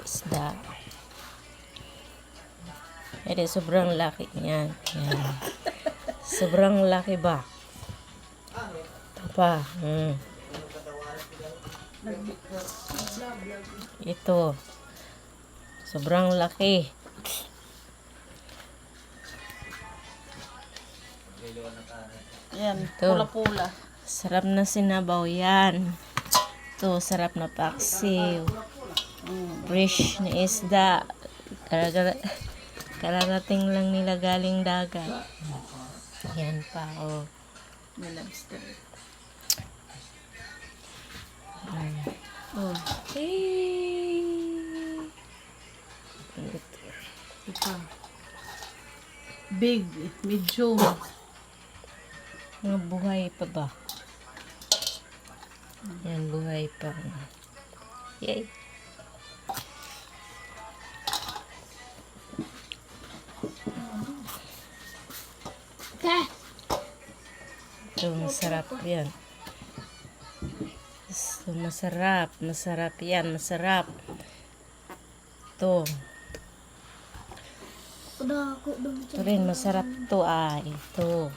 isda. Ede, sobrang laki niyan. Yan. Sobrang laki ba? Ito pa. Ito. Sobrang laki. Yan, Ito. pula-pula. Sarap na sinabaw yan. Ito, sarap na paksiw. Fresh na isda. Kararating lang nila galing dagat. Yan pa, oh. May lobster. Oh. Hey. Ito. Big, medium. Mga buhay pa ba? Yan, buhay pa. Yay. Ito, masarap yan. So, masarap. Masarap yan. Masarap. Ito. Ito rin, masarap to. Ito.